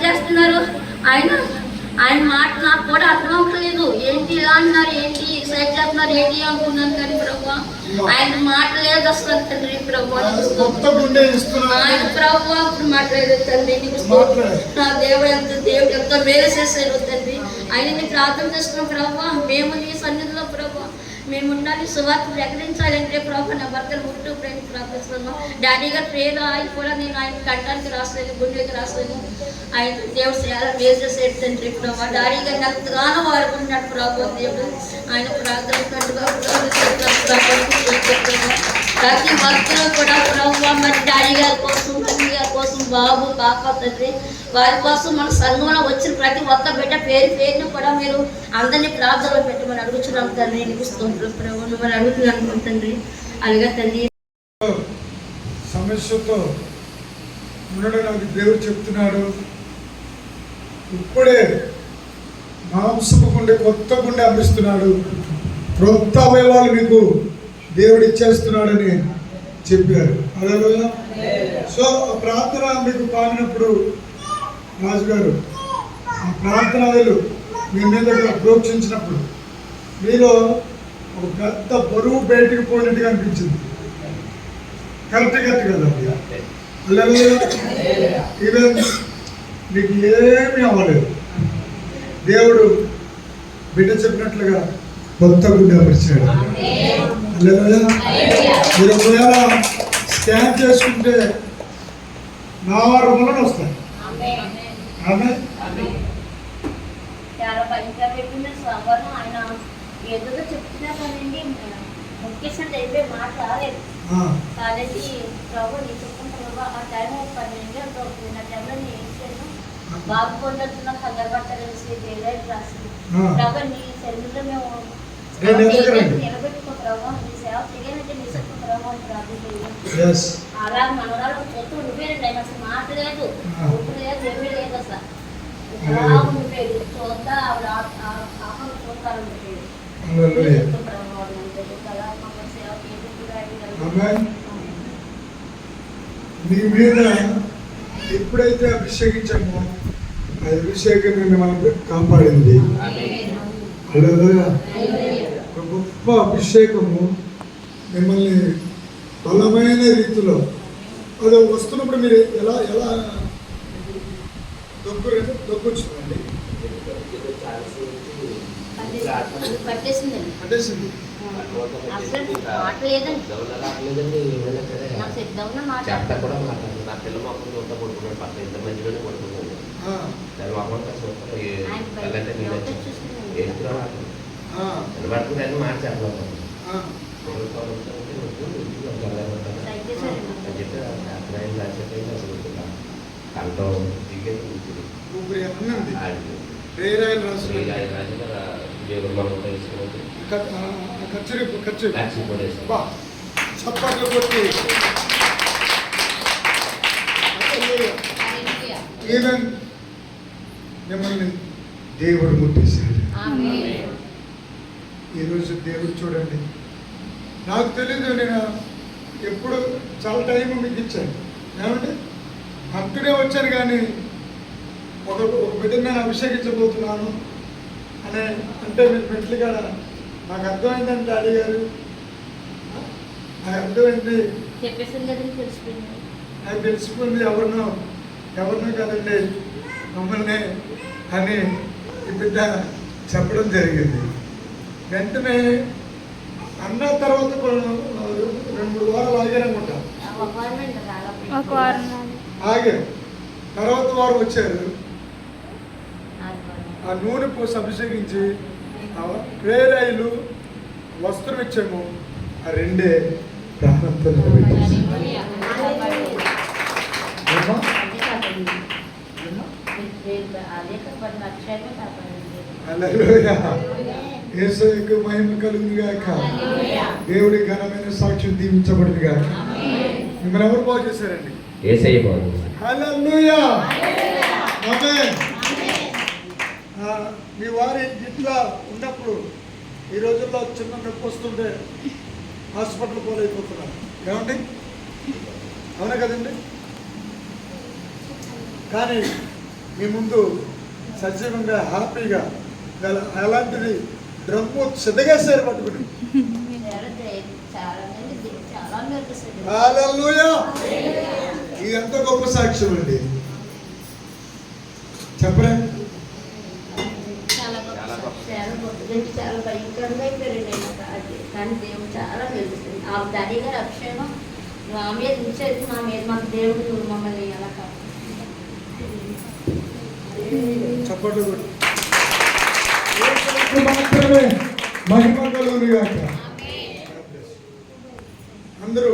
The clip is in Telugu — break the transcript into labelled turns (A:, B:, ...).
A: చేస్తున్నారు. ఆయన మాట నాకు కూడా అర్థం అవ్వట్లేదు. ఏంటి ఇలా అన్నారు, ఏంటి సైడ్ చేస్తున్నారు, ఏంటి అనుకున్నాను. కానీ ప్రభు ఆయన మాట లేదు అసలు తండ్రి. ప్రభు ఆయన ప్రభు అప్పుడు మాట్లాడేది తండ్రి. నా దేవుడు ఎంతో మేలు చేశాడు తండ్రి. ఆయన్ని ప్రార్థన చేస్తున్నాం ప్రభు. మేము నీ సన్నిధిలో ప్రభు మేము ఉండాలి, సువార్త ప్రకటించాలంటే ప్రభు నా భర్తను ముట్టు ప్రేమ ప్రార్థిస్తున్నాం. డాడీ గారు ప్రేమ ఆయన కూడా నేను ఆయన కంటానికి రాసలేను, గుండెకి రాసలేను. ఆయన దేవుడు చాలా మేలు చేసేది తండ్రి. ప్రభు డాడీ గారిని ఎంతగానో వాడుకుంటున్నాడు ప్రభు దేవుడు. ఆయన ప్రార్థన ప్రతి భక్తులు కూడా ప్రభు మరి డాడీ గారి కోసం, తల్లి గారి కోసం, బాబు పాప తండ్రి వారి కోసం మన సంఘంలో వచ్చిన ప్రతి ఒక్క బిడ్డ పేరును కూడా మీరు అందరినీ ప్రార్థనలో పెట్టమని అడుగుతున్నాం తండ్రి. ప్రభు మరి అడుగుతున్నాను తండ్రి. అలాగే తండ్రి
B: సమస్యతో ఉండడానికి దేవుడు చెప్తున్నాడు. ఇప్పుడే మాంసపు గుండె కొత్త గుండె అందిస్తున్నాడు. క్రొత్త అవయవాలు మీకు దేవుడు ఇచ్చేస్తున్నాడని చెప్పారు. అదేవిధంగా సో ఆ ప్రార్థన మీకు పాడినప్పుడు రాజుగారు ఆ ప్రార్థనలు మీ మీద ప్రోక్షించినప్పుడు మీలో ఒక పెద్ద బరువు బయటికి పోయినట్టుగా అనిపించింది. కరెక్ట్ కదా అలాగే ఈవెన్ మీకు ఏమీ అవ్వలేదు. దేవుడు బిడ్డ చెప్పినట్లుగా కొత్త గుండె పరిచాడు. మీరు ఒకవేళ స్కాన్ చేసుకుంటే 4 మూలలు వస్తాయి.
A: చాలా పైగా పెట్టిన స్వభావం ఆయన ఏదో చెప్తున్నా కదండి. ముఖ్యమంత్రి అయిపోయి మాట రాలేదు కాబట్టి ప్రభు నీ చెప్పుకుంటా ఆ టైం 12 గంటలు నా టైంలో నేను ఏం చేయను. బాబు పొందుతున్న కంగారు పట్టాలని డైలైట్ రాసింది. ప్రభు నీ శరీరంలో మేము నిలబెట్టుకో ప్రభావం, నీ సేవ చేయాలంటే నీ చెప్పు ప్రభావం ప్రార్థన అలా మనవరాలు పొత్తు ఉండిపోయారండి. ఆయన అసలు మాట లేదు, ఒట్టు లేదు, ఏమీ లేదు. అసలు ఇలా ఉండిపోయాడు. చూద్దా ఆవిడ ఆహం చూస్తారు ఉండిపోయాడు.
B: నీ మీద ఎప్పుడైతే అభిషేకించామో ఆ అభిషేకం మిమ్మల్ని కాపాడింది. ఒక గొప్ప అభిషేకము మిమ్మల్ని బలమైన రీతిలో అది వస్తున్నప్పుడు మీరు ఎలా ఎలా దొక్కొచ్చిందండి. పట్టేసింది
C: చెప్తా కూడా మాట్లాడు. నా పిల్ల మొక్కలు చూస్తా పడుకున్నాడు. పక్క ఇంత మంచిగానే పడుకున్నాడు. దాని మొక్కలు చూస్తా నిలబడుకుంటే మాట చెప్పలేదు అని చెప్పి అభిప్రాయం రాసేపోయి అసలు కంఠం
B: ఈవెన్ మిమ్మల్ని దేవుడు ముట్టేశాడు. ఈరోజు దేవుడు చూడండి, నాకు తెలీదు, నేను ఎప్పుడు చాలా టైం మీకు ఇచ్చాను ఏమంటే భక్తుడే వచ్చాను. కానీ ఒక బిడ్డను నేను అభిషేకించబోతున్నాను అనే అంటే మీరు మెట్లు కాడ నాకు అర్థమైందంటే అడిగారు. నాకు అర్థమైంది, నాకు తెలిసిపోయింది ఎవరినో కదండి మమ్మల్ని అని ఈ బిడ్డ చెప్పడం జరిగింది. వెంటనే అన్న తర్వాత 2-3 వారాలు ఆగారనుకుంటా. ఆగారు. తర్వాత వారు వచ్చారు. ఆ నూనె పోసి అభిషేకించి ప్రేరాయిలు వస్త్రం ఇచ్చాము. ఆ 2 ప్రాణంతో నిలబెట్టేసి యేసుకు మహిమ కలుగును గాక. దేవుడి ఘనమైన సాక్ష్యం దీవించబడింది గాక. మిమ్మల్ని ఎవరు బాగు చేశారండి? హల్లెలూయా. ఆమేన్. మీ వారి ఇట్లా ఉన్నప్పుడు ఈ రోజుల్లో చిన్న నొప్పి వస్తుంటే హాస్పిటల్ పోలైపోతున్నారు ఏమండి? అవునా కదండి? కానీ మీ ముందు సజీవంగా హ్యాపీగా అలాంటిది డ్రమ్ము సిద్ధగేశారు పట్టుకుని. హల్లెలూయా. ఇది ఎంత గొప్ప సాక్ష్యం అండి, చెప్పరా?
A: చాలా భయంకరంగా అయిపోయారండి. కానీ దేవుడు చాలా వెళ్తుంది. ఆ డాడీ గారు అభిషేకం మా మీద ఉంచేది, మా మీద మన దేవుడు మమ్మల్ని ఎలా కాదు.
B: చప్పట్లు కూడా మాత్రమే మహిమ కలుగును గాక. అందరూ